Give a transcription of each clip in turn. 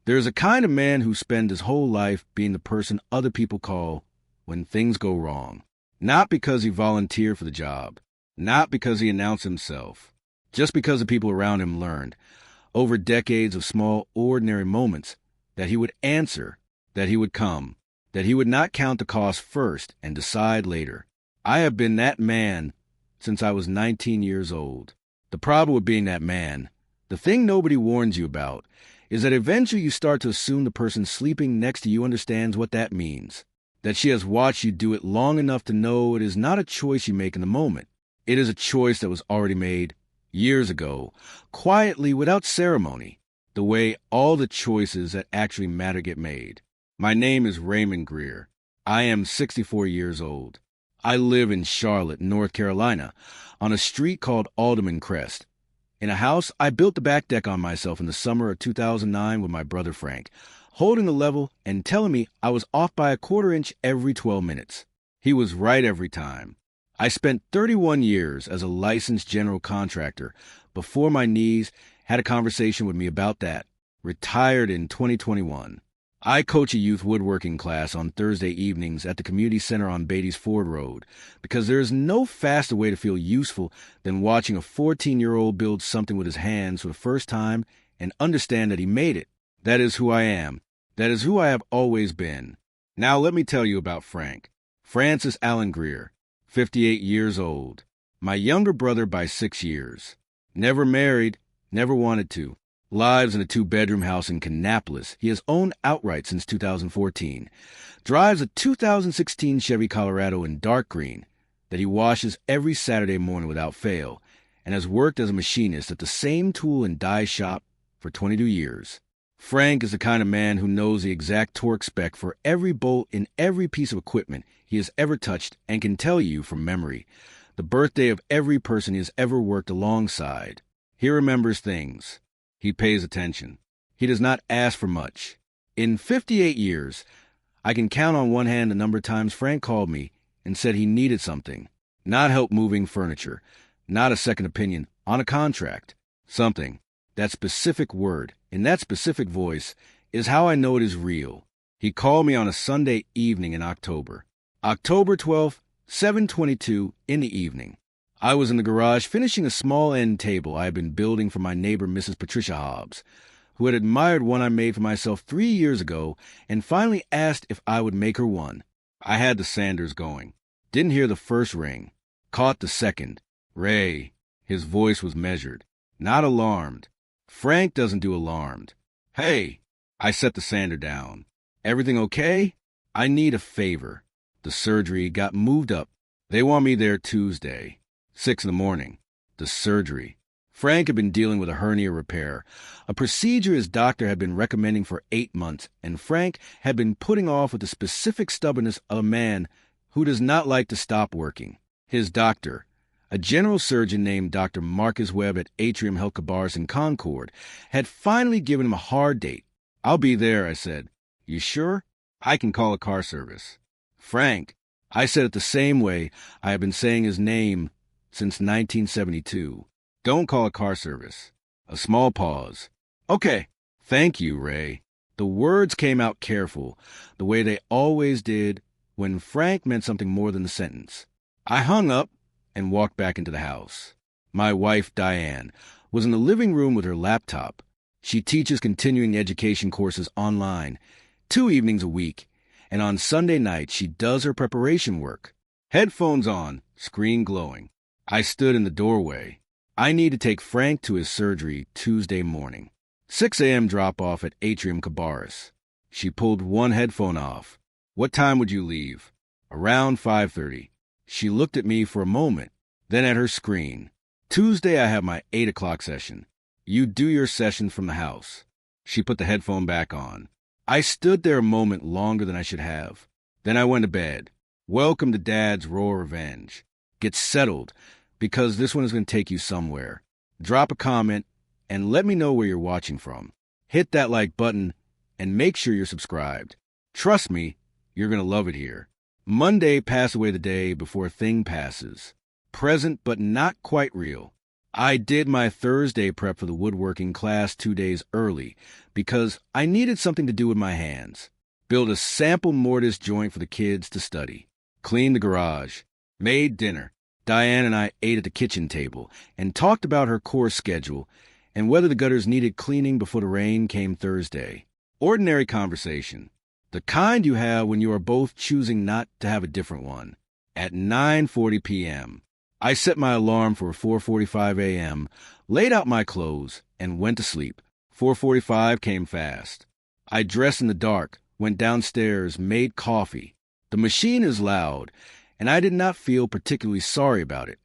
There's a kind of man who spends his whole life being the person other people call when things go wrong. Not because he volunteered for the job, not because he announced himself, just because the people around him learned, over decades of small, ordinary moments, that he would answer, that he would come, that he would not count the cost first and decide later. I have been that man since I was 19 years old. The problem with being that man, the thing nobody warns you about, is that eventually you start to assume the person sleeping next to you understands what that means, that she has watched you do it long enough to know it is not a choice you make in the moment. It is a choice that was already made years ago, quietly without ceremony, the way all the choices that actually matter get made. My name is Raymond Greer. I am 64 years old. I live in Charlotte, North Carolina, on a street called Alderman Crest. In a house I built the back deck on myself in the summer of 2009 with my brother Frank, holding the level and telling me I was off by a quarter inch every 12 minutes. He was right every time. I spent 31 years as a licensed general contractor before my knees had a conversation with me about that. Retired in 2021. I coach a youth woodworking class on Thursday evenings at the community center on Beatties Ford Road because there is no faster way to feel useful than watching a 14-year-old build something with his hands for the first time and understand that he made it. That is who I am. That is who I have always been. Now let me tell you about Frank. Francis Allen Greer, 58 years old. My younger brother by 6 years. Never married, never wanted to. Lives in a 2-bedroom house in Kannapolis. He has owned outright since 2014. Drives a 2016 Chevy Colorado in dark green that he washes every Saturday morning without fail, and has worked as a machinist at the same tool and die shop for 22 years. Frank is the kind of man who knows the exact torque spec for every bolt in every piece of equipment he has ever touched and can tell you from memory the birthday of every person he has ever worked alongside. He remembers things. He pays attention. He does not ask for much. In 58 years, I can count on one hand the number of times Frank called me and said he needed something. Not help moving furniture, not a second opinion on a contract. Something. That specific word, in that specific voice, is how I know it is real. He called me on a Sunday evening in October. October 12th, 7:22 in the evening. I was in the garage finishing a small end table I had been building for my neighbor Mrs. Patricia Hobbs, who had admired one I made for myself 3 years ago and finally asked if I would make her one. I had the sanders going. Didn't hear the first ring. Caught the second. Ray. His voice was measured. Not alarmed. Frank doesn't do alarmed. Hey. I set the sander down. Everything okay? I need a favor. The surgery got moved up. They want me there Tuesday. 6 in the morning. The surgery. Frank had been dealing with a hernia repair, a procedure his doctor had been recommending for 8 months, and Frank had been putting off with the specific stubbornness of a man who does not like to stop working. His doctor, a general surgeon named Dr. Marcus Webb at Atrium Health Cabarrus in Concord, had finally given him a hard date. I'll be there, I said. You sure? I can call a car service. Frank, I said it the same way I have been saying his name since 1972. Don't call a car service. A small pause. Okay. Thank you, Ray. The words came out careful, the way they always did when Frank meant something more than the sentence. I hung up and walked back into the house. My wife, Diane, was in the living room with her laptop. She teaches continuing education courses online, 2 evenings a week, and on Sunday night she does her preparation work. Headphones on, screen glowing. I stood in the doorway. I need to take Frank to his surgery Tuesday morning. 6 a.m. drop-off at Atrium Cabarrus. She pulled one headphone off. What time would you leave? Around 5:30. She looked at me for a moment, then at her screen. Tuesday I have my 8 o'clock session. You do your session from the house. She put the headphone back on. I stood there a moment longer than I should have. Then I went to bed. Welcome to Dad's Raw Revenge. Get settled, because this one is going to take you somewhere. Drop a comment and let me know where you're watching from. Hit that like button and make sure you're subscribed. Trust me, you're going to love it here. Monday, pass away the day before a thing passes. Present but not quite real. I did my Thursday prep for the woodworking class 2 days early because I needed something to do with my hands. Built a sample mortise joint for the kids to study. Cleaned the garage. Made dinner. Diane and I ate at the kitchen table and talked about her course schedule and whether the gutters needed cleaning before the rain came Thursday. Ordinary conversation. The kind you have when you are both choosing not to have a different one. At 9:40 p.m., I set my alarm for 4:45 a.m., laid out my clothes, and went to sleep. 4:45 came fast. I dressed in the dark, went downstairs, made coffee. The machine is loud, and I did not feel particularly sorry about it.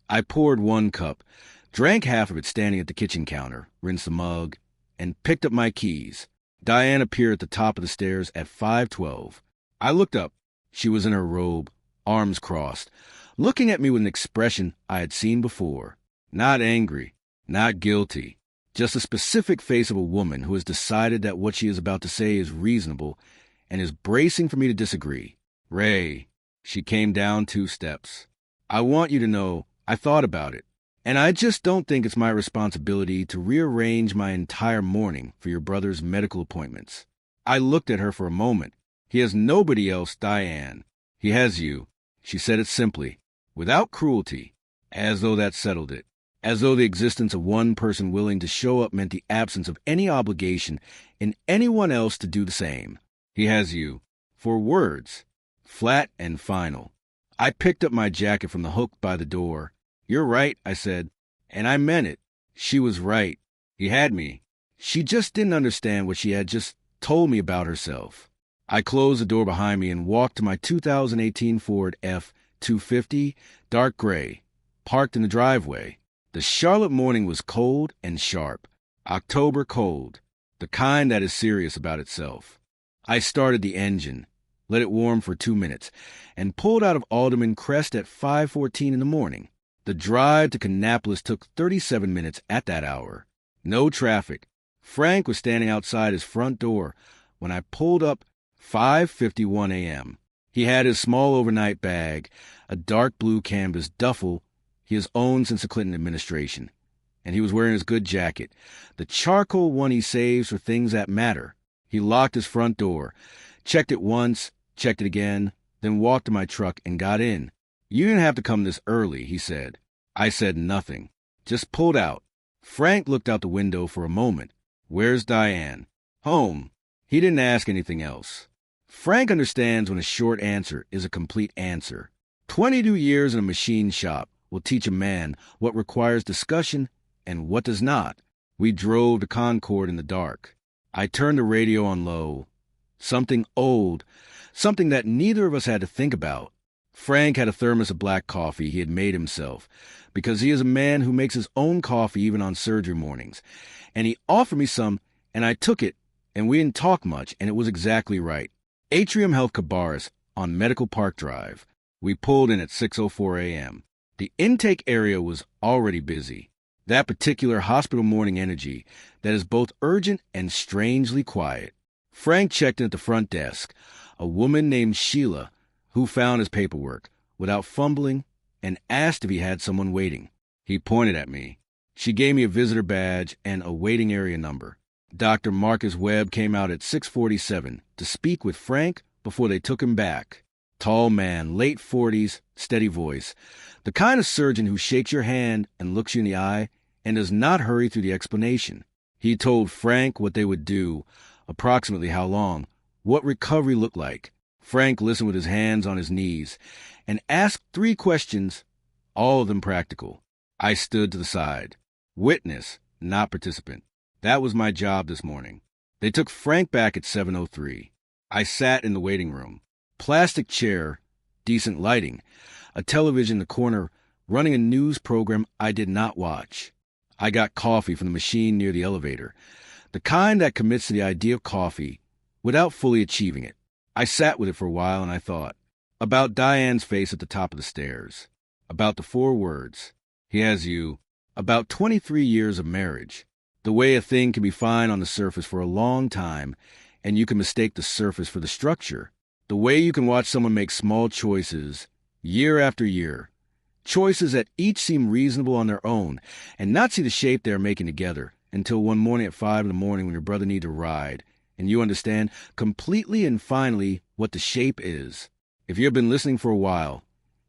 I poured 1 cup, drank half of it standing at the kitchen counter, rinsed the mug, and picked up my keys. Diane appeared at the top of the stairs at 5:12. I looked up. She was in her robe, arms crossed, looking at me with an expression I had seen before. Not angry, not guilty, just a specific face of a woman who has decided that what she is about to say is reasonable and is bracing for me to disagree. Ray, she came down 2 steps. I want you to know I thought about it, and I just don't think it's my responsibility to rearrange my entire morning for your brother's medical appointments. I looked at her for a moment. He has nobody else, Diane. He has you. She said it simply, without cruelty, as though that settled it, as though the existence of one person willing to show up meant the absence of any obligation in anyone else to do the same. He has you. 4 words. Flat and final. I picked up my jacket from the hook by the door. You're right, I said, and I meant it. She was right. He had me. She just didn't understand what she had just told me about herself. I closed the door behind me and walked to my 2018 Ford F-250, dark gray, parked in the driveway. The Charlotte morning was cold and sharp. October cold, the kind that is serious about itself. I started the engine, let it warm for 2 minutes, and pulled out of Alderman Crest at 5:14 in the morning. The drive to Kannapolis took 37 minutes at that hour. No traffic. Frank was standing outside his front door when I pulled up 5:51 a.m. He had his small overnight bag, a dark blue canvas duffel he has owned since the Clinton administration, and he was wearing his good jacket, the charcoal one he saves for things that matter. He locked his front door, checked it once, checked it again, then walked to my truck and got in. You didn't have to come this early, he said. I said nothing, just pulled out. Frank looked out the window for a moment. Where's Diane? Home. He didn't ask anything else. Frank understands when a short answer is a complete answer. 22 years in a machine shop will teach a man what requires discussion and what does not. We drove to Concord in the dark. I turned the radio on low. Something old, something that neither of us had to think about. Frank had a thermos of black coffee he had made himself, because he is a man who makes his own coffee even on surgery mornings. And he offered me some, and I took it, and we didn't talk much, and it was exactly right. Atrium Health Cabarrus on Medical Park Drive. We pulled in at 6:04 a.m. The intake area was already busy. That particular hospital morning energy that is both urgent and strangely quiet. Frank checked in at the front desk, a woman named Sheila, who found his paperwork, without fumbling, and asked if he had someone waiting. He pointed at me. She gave me a visitor badge and a waiting area number. Dr. Marcus Webb came out at 6:47 to speak with Frank before they took him back. Tall man, late 40s, steady voice. The kind of surgeon who shakes your hand and looks you in the eye and does not hurry through the explanation. He told Frank what they would do, approximately how long, what recovery looked like. Frank listened with his hands on his knees and asked 3 questions, all of them practical. I stood to the side. Witness, not participant. That was my job this morning. They took Frank back at 7:03. I sat in the waiting room. Plastic chair, decent lighting, a television in the corner running a news program I did not watch. I got coffee from the machine near the elevator, the kind that commits to the idea of coffee without fully achieving it. I sat with it for a while and I thought about Diane's face at the top of the stairs, about the 4 words, he has you, about 23 years of marriage, the way a thing can be fine on the surface for a long time and you can mistake the surface for the structure, the way you can watch someone make small choices year after year Choices that each seem reasonable on their own, and not see the shape they are making together until one morning at 5 in the morning when your brother needs a ride, and you understand completely and finally what the shape is. If you have been listening for a while,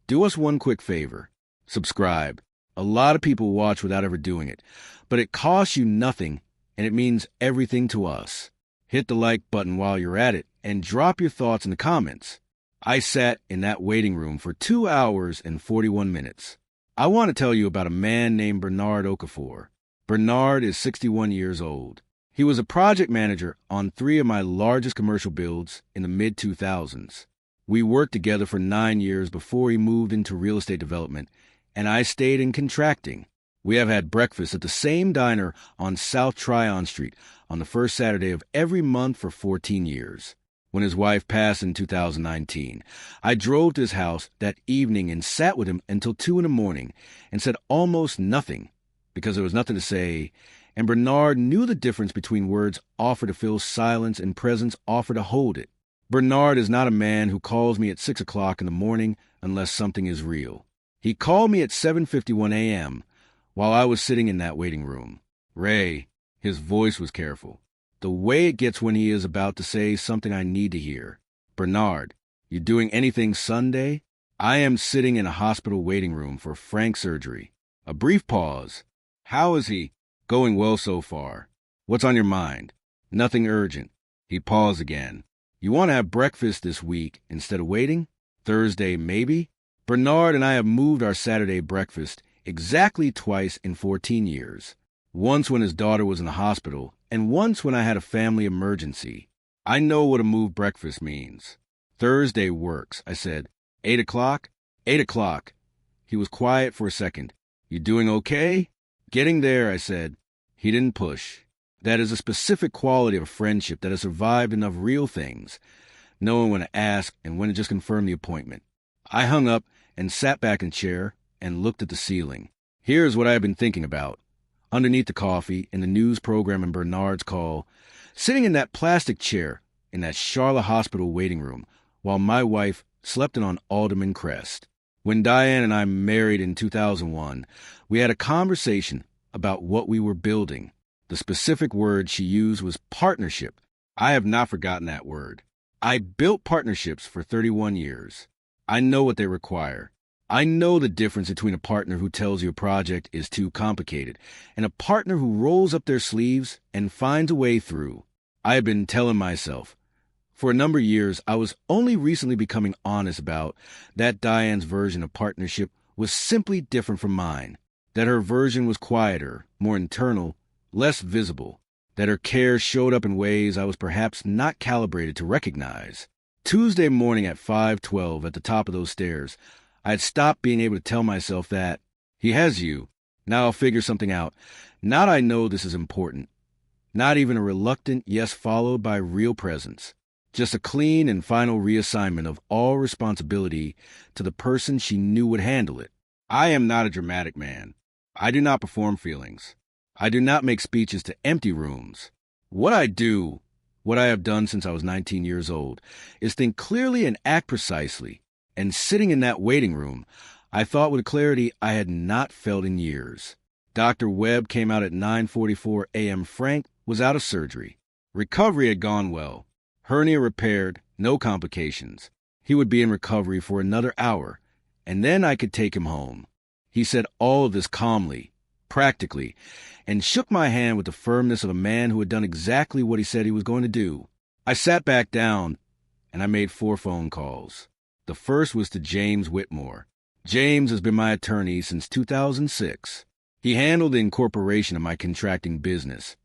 do us one quick favor. Subscribe. A lot of people watch without ever doing it, but it costs you nothing, and it means everything to us. Hit the like button while you're at it, and drop your thoughts in the comments. I sat in that waiting room for 2 hours and 41 minutes. I want to tell you about a man named Bernard Okafor. Bernard is 61 years old. He was a project manager on 3 of my largest commercial builds in the mid-2000s. We worked together for 9 years before he moved into real estate development, and I stayed in contracting. We have had breakfast at the same diner on South Tryon Street on the first Saturday of every month for 14 years. When his wife passed in 2019, I drove to his house that evening and sat with him until 2 in the morning and said almost nothing because there was nothing to say, and Bernard knew the difference between words offered to fill silence and presence offered to hold it. Bernard is not a man who calls me at 6 o'clock in the morning unless something is real. He called me at 7:51 a.m. while I was sitting in that waiting room. Ray, his voice was careful. The way it gets when he is about to say something I need to hear. Bernard, you doing anything Sunday? I am sitting in a hospital waiting room for Frank surgery. A brief pause. How is he? Going well so far. What's on your mind? Nothing urgent. He paused again. You want to have breakfast this week instead of waiting? Thursday, maybe? Bernard and I have moved our Saturday breakfast exactly twice in 14 years. Once when his daughter was in the hospital, and once when I had a family emergency. I know what a moved breakfast means. Thursday works, I said. 8 o'clock? 8 o'clock. He was quiet for a second. You doing okay? Getting there, I said. He didn't push. That is a specific quality of a friendship that has survived enough real things, knowing when to ask and when to just confirm the appointment. I hung up and sat back in the chair and looked at the ceiling. Here's what I have been thinking about. Underneath the coffee, in the news program and Bernard's call, sitting in that plastic chair in that Charlotte Hospital waiting room while my wife slept in on Alderman Crest. When Diane and I married in 2001, we had a conversation about what we were building. The specific word she used was partnership. I have not forgotten that word. I built partnerships for 31 years. I know what they require. I know the difference between a partner who tells you a project is too complicated and a partner who rolls up their sleeves and finds a way through. I have been telling myself, for a number of years, I was only recently becoming honest about that Diane's version of partnership was simply different from mine, that her version was quieter, more internal, less visible, that her care showed up in ways I was perhaps not calibrated to recognize. Tuesday morning at 5:12 at the top of those stairs, I had stopped being able to tell myself that, he has you, now I'll figure something out. Not I know this is important. Not even a reluctant yes followed by real presence. Just a clean and final reassignment of all responsibility to the person she knew would handle it. I am not a dramatic man. I do not perform feelings. I do not make speeches to empty rooms. What I do, what I have done since I was 19 years old, is think clearly and act precisely. And sitting in that waiting room, I thought with a clarity I had not felt in years. Dr. Webb came out at 9:44 a.m. Frank was out of surgery. Recovery had gone well. Hernia repaired, no complications. He would be in recovery for another hour, and then I could take him home. He said all of this calmly, practically, and shook my hand with the firmness of a man who had done exactly what he said he was going to do. I sat back down, and I made 4 phone calls. The first was to James Whitmore. James has been my attorney since 2006. He handled the incorporation of my contracting business,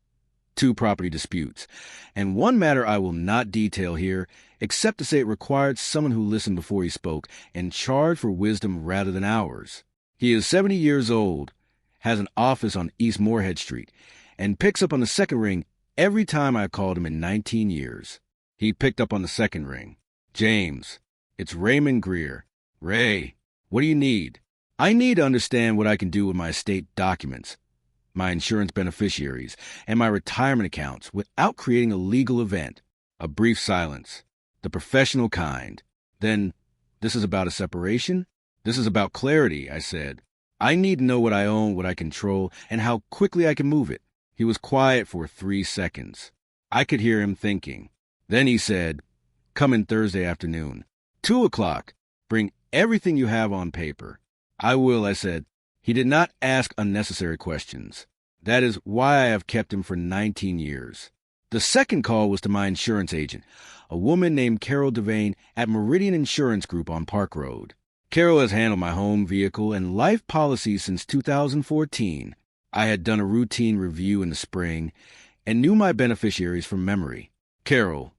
2 property disputes, and one matter I will not detail here, except to say it required someone who listened before he spoke and charged for wisdom rather than hours. He is 70 years old, has an office on East Moorhead Street, and picks up on the second ring every time I called him in 19 years. He picked up on the second ring. James, it's Raymond Greer. Ray, what do you need? I need to understand what I can do with my estate documents, my insurance beneficiaries, and my retirement accounts without creating a legal event. A brief silence. The professional kind. Then, this is about a separation? This is about clarity, I said. I need to know what I own, what I control, and how quickly I can move it. He was quiet for 3 seconds. I could hear him thinking. Then he said, "Come in Thursday afternoon. 2 o'clock. Bring everything you have on paper." "I will," I said. He did not ask unnecessary questions. That is why I have kept him for 19 years. The second call was to my insurance agent, a woman named Carol Devane at Meridian Insurance Group on Park Road. Carol has handled my home, vehicle, and life policies since 2014. I had done a routine review in the spring and knew my beneficiaries from memory. "Carol,"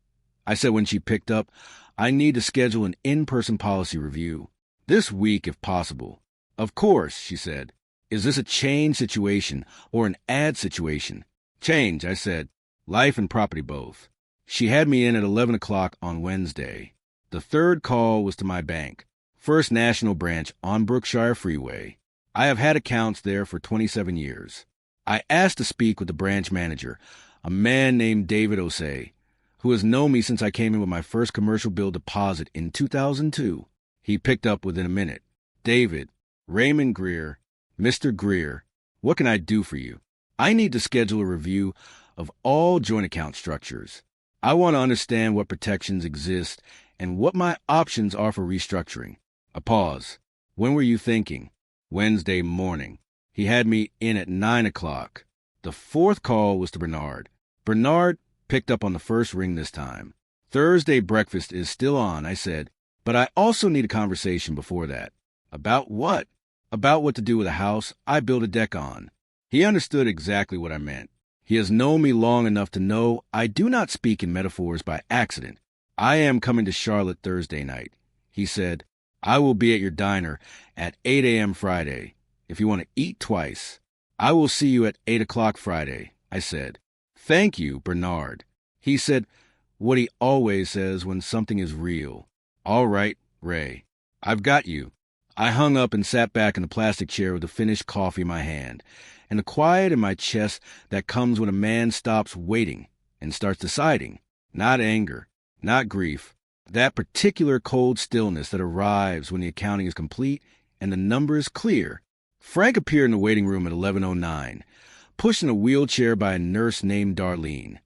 I said when she picked up, "I need to schedule an in-person policy review. This week, if possible." "Of course," she said. "Is this a change situation or an add situation?" "Change," I said. "Life and property both." She had me in at 11 o'clock on Wednesday. The third call was to my bank, First National Branch on Brookshire Freeway. I have had accounts there for 27 years. I asked to speak with the branch manager, a man named David Osei, who has known me since I came in with my first commercial bill deposit in 2002. He picked up within a minute. "David, Raymond Greer, Mr. Greer, what can I do for you? I need to schedule a review of all joint account structures. I want to understand what protections exist and what my options are for restructuring." A pause. "When were you thinking?" "Wednesday morning." He had me in at 9 o'clock. The fourth call was to Bernard. Bernard picked up on the first ring this time. "Thursday breakfast is still on," I said, "but I also need a conversation before that." "About what?" "About what to do with a house I built a deck on." He understood exactly what I meant. He has known me long enough to know I do not speak in metaphors by accident. "I am coming to Charlotte Thursday night," he said. "I will be at your diner at 8 a.m. Friday, if you want to eat twice." "I will see you at 8 o'clock Friday," I said. "Thank you, Bernard." He said what he always says when something is real. "All right, Ray. I've got you." I hung up and sat back in the plastic chair with the finished coffee in my hand, and the quiet in my chest that comes when a man stops waiting and starts deciding. Not anger, not grief. That particular cold stillness that arrives when the accounting is complete and the number is clear. Frank appeared in the waiting room at 11:09, pushed in a wheelchair by a nurse named Darlene,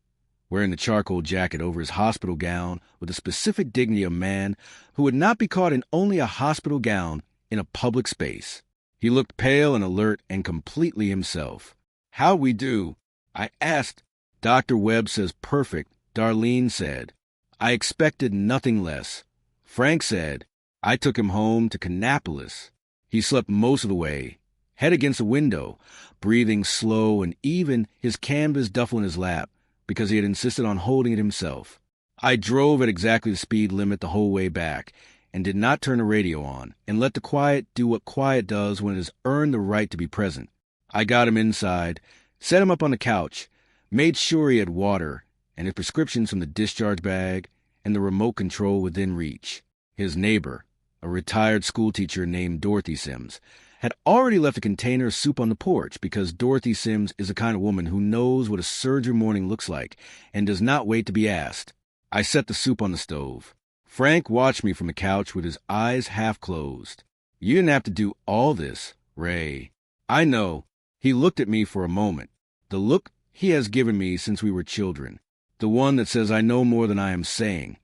wearing the charcoal jacket over his hospital gown with the specific dignity of a man who would not be caught in only a hospital gown in a public space. He looked pale and alert and completely himself. "How we do?" I asked. "Dr. Webb says perfect," Darlene said. I expected nothing less. Frank said, "I took him home to Kannapolis." He slept most of the way, head against a window, breathing slow and even, his canvas duffel in his lap, because he had insisted on holding it himself. I drove at exactly the speed limit the whole way back, and did not turn the radio on, and let the quiet do what quiet does when it has earned the right to be present. I got him inside, set him up on the couch, made sure he had water, and his prescriptions from the discharge bag, and the remote control within reach. His neighbor, a retired schoolteacher named Dorothy Sims, had already left a container of soup on the porch because Dorothy Sims is the kind of woman who knows what a surgery morning looks like and does not wait to be asked. I set the soup on the stove. Frank watched me from the couch with his eyes half closed. "You didn't have to do all this, Ray." "I know." He looked at me for a moment. The look he has given me since we were children. The one that says I know more than I am saying.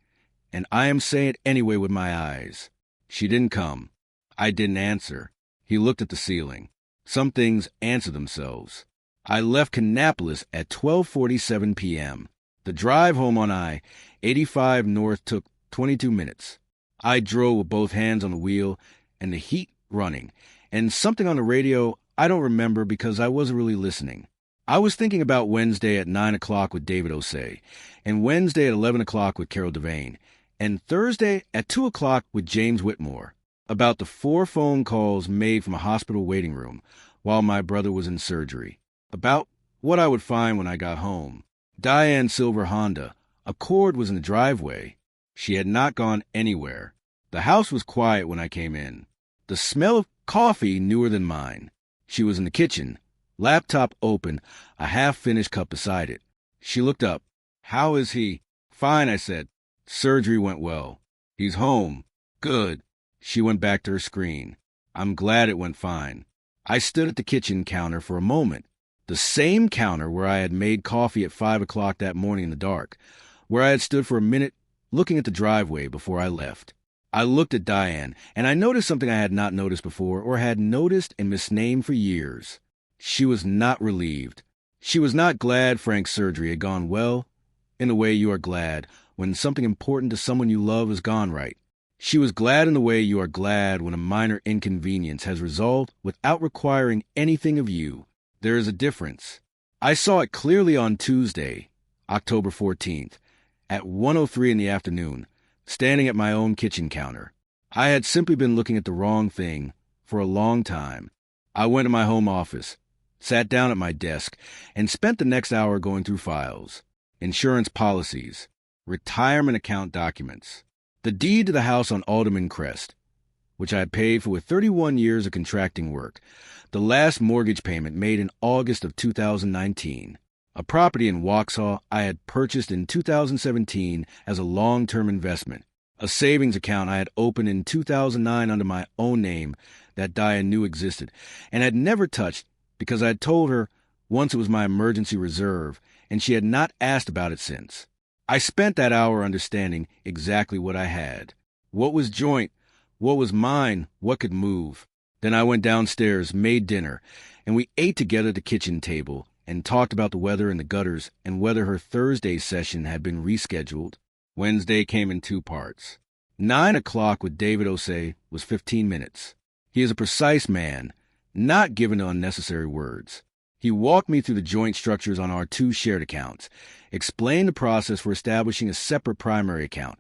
And I am saying it anyway with my eyes. She didn't come. I didn't answer. He looked at the ceiling. Some things answer themselves. I left Kannapolis at 12:47 p.m. The drive home on I-85 North took 22 minutes. I drove with both hands on the wheel and the heat running, and something on the radio I don't remember because I wasn't really listening. I was thinking about Wednesday at 9 o'clock with David Osei, and Wednesday at 11 o'clock with Carol Devane, and Thursday at 2 o'clock with James Whitmore, about the 4 phone calls made from a hospital waiting room while my brother was in surgery, about what I would find when I got home. Diane's silver Honda Accord was in the driveway. She had not gone anywhere. The house was quiet when I came in. The smell of coffee newer than mine. She was in the kitchen, laptop open, a half-finished cup beside it. She looked up. "How is he?" "Fine," I said. "Surgery went well. He's home." "Good." She went back to her screen. I'm glad it went fine. I stood at the kitchen counter for a moment, the same counter where I had made coffee at 5 o'clock that morning in the dark, where I had stood for a minute looking at the driveway before I left. I looked at Diane, and I noticed something I had not noticed before or had noticed and misnamed for years. She was not relieved. She was not glad Frank's surgery had gone well, in the way you are glad when something important to someone you love has gone right. She was glad in the way you are glad when a minor inconvenience has resolved without requiring anything of you. There is a difference. I saw it clearly on Tuesday, October 14th, at 1:03 in the afternoon, standing at my own kitchen counter. I had simply been looking at the wrong thing for a long time. I went to my home office, sat down at my desk, and spent the next hour going through files, insurance policies, retirement account documents, the deed to the house on Alderman Crest, which I had paid for with 31 years of contracting work, the last mortgage payment made in August of 2019, a property in Waxhaw I had purchased in 2017 as a long-term investment, a savings account I had opened in 2009 under my own name that Diane knew existed and had never touched because I had told her once it was my emergency reserve and she had not asked about it since. I spent that hour understanding exactly what I had, what was joint, what was mine, what could move. Then I went downstairs, made dinner, and we ate together at the kitchen table and talked about the weather in the gutters and whether her Thursday session had been rescheduled. Wednesday came in 2 parts. 9 o'clock with David Osei was 15 minutes. He is a precise man, not given to unnecessary words. He walked me through the joint structures on our 2 shared accounts, explained the process for establishing a separate primary account,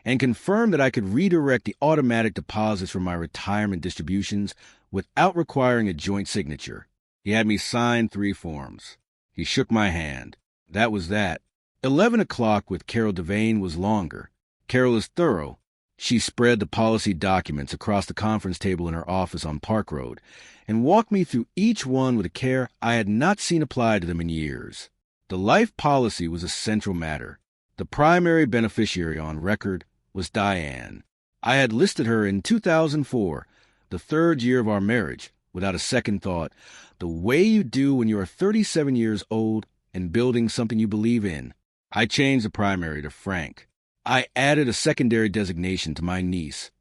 and confirmed that I could redirect the automatic deposits from my retirement distributions without requiring a joint signature. He had me sign 3 forms. He shook my hand. That was that. 11 o'clock with Carol Devane was longer. Carol is thorough. She spread the policy documents across the conference table in her office on Park Road and walked me through each one with a care I had not seen applied to them in years. The life policy was a central matter. The primary beneficiary on record was Diane. I had listed her in 2004, the 3rd year of our marriage, without a second thought, the way you do when you are 37 years old and building something you believe in. I changed the primary to Frank. I added a secondary designation to my niece,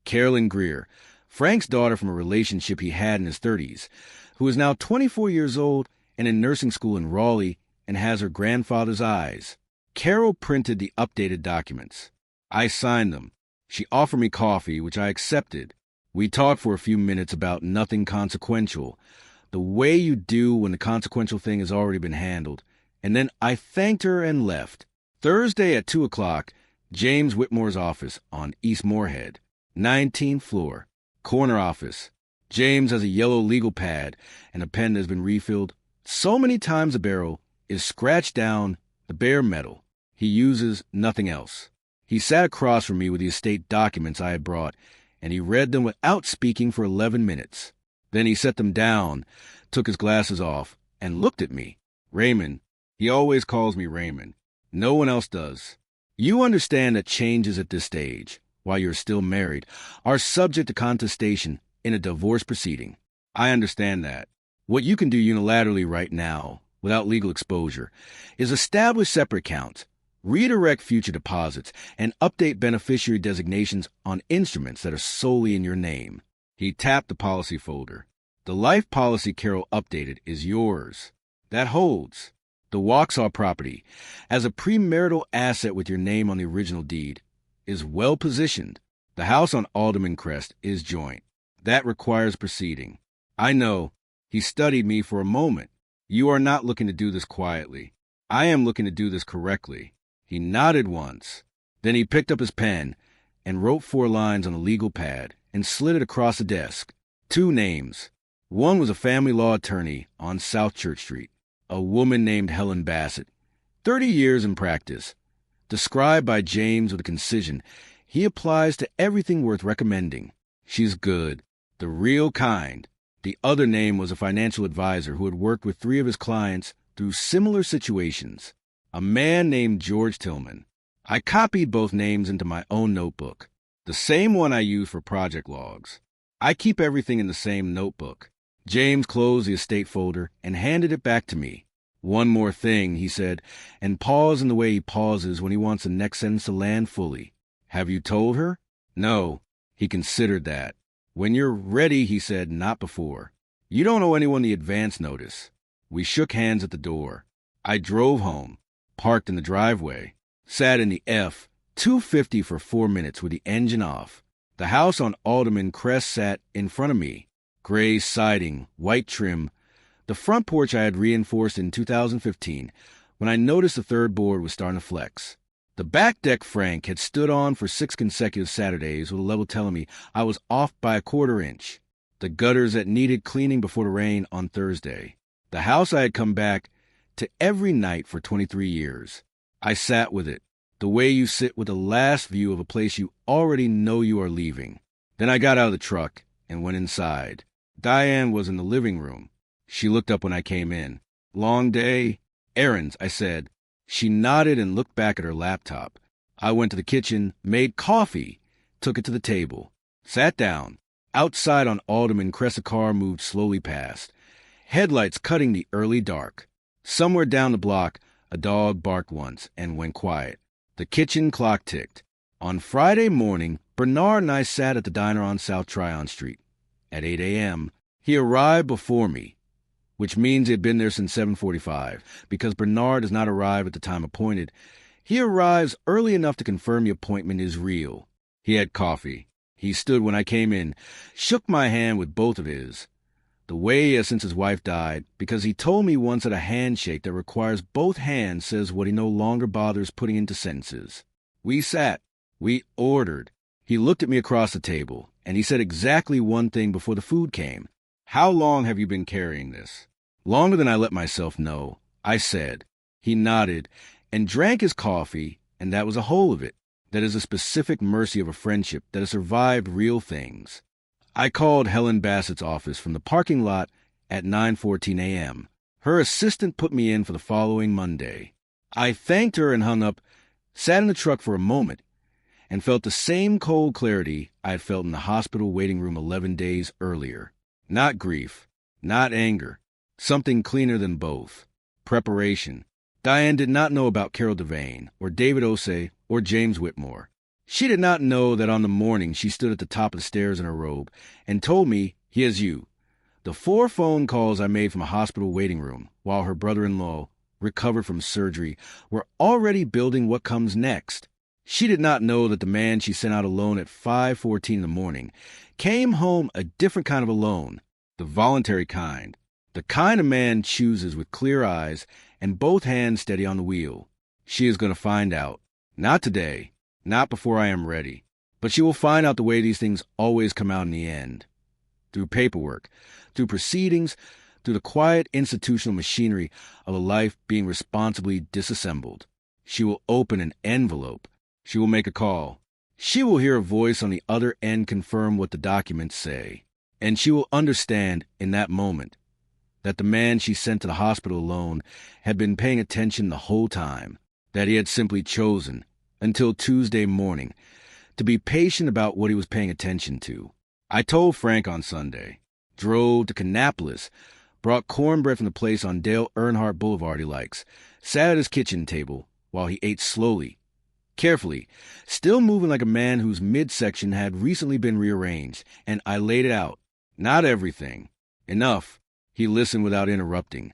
Carolyn Greer, Frank's daughter from a relationship he had in his 30s, who is now 24 years old and in nursing school in Raleigh and has her grandfather's eyes. Carol printed the updated documents. I signed them. She offered me coffee, which I accepted. We talked for a few minutes about nothing consequential, the way you do when the consequential thing has already been handled, and then I thanked her and left. Thursday at 2 o'clock, James Whitmore's office on East Moorhead, 19th floor, corner office. James has a yellow legal pad and a pen that has been refilled so many times the barrel is scratched down the bare metal. He uses nothing else. He sat across from me with the estate documents I had brought, and he read them without speaking for 11 minutes. Then he set them down, took his glasses off, and looked at me. Raymond. He always calls me Raymond. No one else does. You understand that changes at this stage, while you're still married, are subject to contestation in a divorce proceeding. I understand that. What you can do unilaterally right now, without legal exposure, is establish separate accounts, redirect future deposits, and update beneficiary designations on instruments that are solely in your name. He tapped the policy folder. The life policy Carol updated is yours. That holds. The Waxhaw property, as a premarital asset with your name on the original deed, is well positioned. The house on Alderman Crest is joint. That requires proceeding. I know. He studied me for a moment. You are not looking to do this quietly. I am looking to do this correctly. He nodded once. Then he picked up his pen and wrote 4 lines on a legal pad and slid it across the desk. 2 names. One was a family law attorney on South Church Street, a woman named Helen Bassett, 30 years in practice. Described by James with a concision, he applies to everything worth recommending. She's good, the real kind. The other name was a financial advisor who had worked with 3 of his clients through similar situations, a man named George Tillman. I copied both names into my own notebook, the same one I use for project logs. I keep everything in the same notebook. James closed the estate folder and handed it back to me. One more thing, he said, and paused in the way he pauses when he wants the next sentence to land fully. Have you told her? No. He considered that. When you're ready, he said, not before. You don't owe anyone the advance notice. We shook hands at the door. I drove home, parked in the driveway, sat in the F-250 for 4 minutes with the engine off. The house on Alderman Crest sat in front of me. Gray siding, white trim. The front porch I had reinforced in 2015 when I noticed the third board was starting to flex. The back deck Frank had stood on for 6 consecutive Saturdays with a level telling me I was off by a 1/4 inch. The gutters that needed cleaning before the rain on Thursday. The house I had come back to every night for 23 years. I sat with it, the way you sit with the last view of a place you already know you are leaving. Then I got out of the truck and went inside. Diane was in the living room. She looked up when I came in. Long day? Errands, I said. She nodded and looked back at her laptop. I went to the kitchen, made coffee, took it to the table, sat down. Outside on Alderman Crest, a car moved slowly past, headlights cutting the early dark. Somewhere down the block, a dog barked once and went quiet. The kitchen clock ticked. On Friday morning, Bernard and I sat at the diner on South Tryon Street. At 8 a.m., he arrived before me, which means he had been there since 7:45, because Bernard does not arrive at the time appointed. He arrives early enough to confirm the appointment is real. He had coffee. He stood when I came in, shook my hand with both of his, the way he has since his wife died, because he told me once that a handshake that requires both hands says what he no longer bothers putting into sentences. We sat. We ordered. He looked at me across the table, and he said exactly one thing before the food came. How long have you been carrying this? Longer than I let myself know, I said. He nodded and drank his coffee, and that was the whole of it. That is a specific mercy of a friendship that has survived real things. I called Helen Bassett's office from the parking lot at 9:14 a.m. Her assistant put me in for the following Monday. I thanked her and hung up, sat in the truck for a moment, and felt the same cold clarity I had felt in the hospital waiting room 11 days earlier. Not grief, not anger, something cleaner than both. Preparation. Diane did not know about Carol Devane, or David Osei, or James Whitmore. She did not know that on the morning she stood at the top of the stairs in her robe and told me, "Here's you." The 4 phone calls I made from a hospital waiting room while her brother-in-law recovered from surgery were already building what comes next. She did not know that the man she sent out alone at 5:14 in the morning came home a different kind of alone, the voluntary kind, the kind a man chooses with clear eyes and both hands steady on the wheel. She is going to find out. Not today, not before I am ready, but she will find out the way these things always come out in the end. Through paperwork, through proceedings, through the quiet institutional machinery of a life being responsibly disassembled. She will open an envelope. She will make a call. She will hear a voice on the other end confirm what the documents say. And she will understand in that moment that the man she sent to the hospital alone had been paying attention the whole time, that he had simply chosen, until Tuesday morning, to be patient about what he was paying attention to. I told Frank on Sunday, drove to Kannapolis, brought cornbread from the place on Dale Earnhardt Boulevard he likes, sat at his kitchen table while he ate slowly, carefully, still moving like a man whose midsection had recently been rearranged, and I laid it out. Not everything. Enough. He listened without interrupting,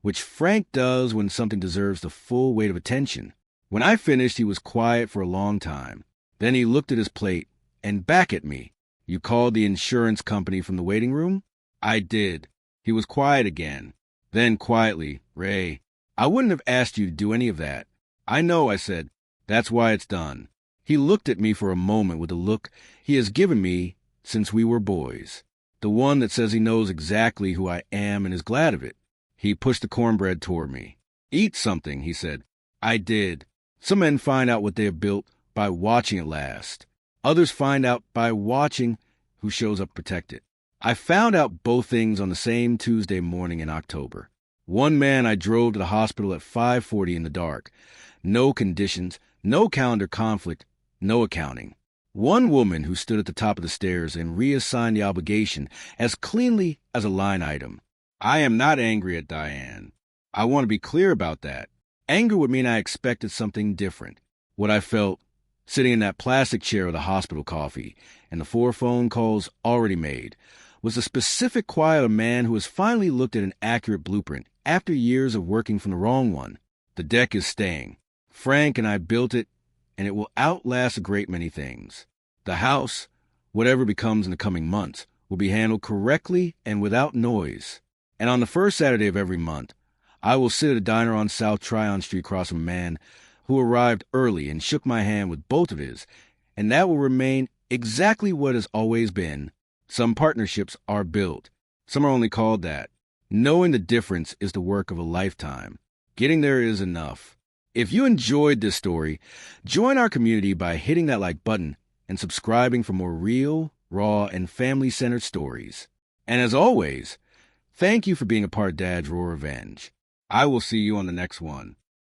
which Frank does when something deserves the full weight of attention. When I finished, he was quiet for a long time. Then he looked at his plate and back at me. "You called the insurance company from the waiting room?" I did. He was quiet again. Then quietly, "Ray, I wouldn't have asked you to do any of that." "I know," I said. "That's why it's done." He looked at me for a moment with the look he has given me since we were boys. The one that says he knows exactly who I am and is glad of it. He pushed the cornbread toward me. "Eat something," he said. I did. Some men find out what they have built by watching it last. Others find out by watching who shows up to protect it. I found out both things on the same Tuesday morning in October. One man I drove to the hospital at 5:40 in the dark. No conditions, no calendar conflict, no accounting. One woman who stood at the top of the stairs and reassigned the obligation as cleanly as a line item. I am not angry at Diane. I want to be clear about that. Anger would mean I expected something different. What I felt, sitting in that plastic chair with the hospital coffee and the 4 phone calls already made, was the specific quiet of a man who has finally looked at an accurate blueprint after years of working from the wrong one. The deck is staying. Frank and I built it, and it will outlast a great many things. The house, whatever becomes in the coming months, will be handled correctly and without noise. And on the first Saturday of every month, I will sit at a diner on South Tryon Street across from a man who arrived early and shook my hand with both of his, and that will remain exactly what has always been. Some partnerships are built. Some are only called that. Knowing the difference is the work of a lifetime. Getting there is enough. If you enjoyed this story, join our community by hitting that like button and subscribing for more real, raw, and family-centered stories. And as always, thank you for being a part of Dad's Raw Revenge. I will see you on the next one.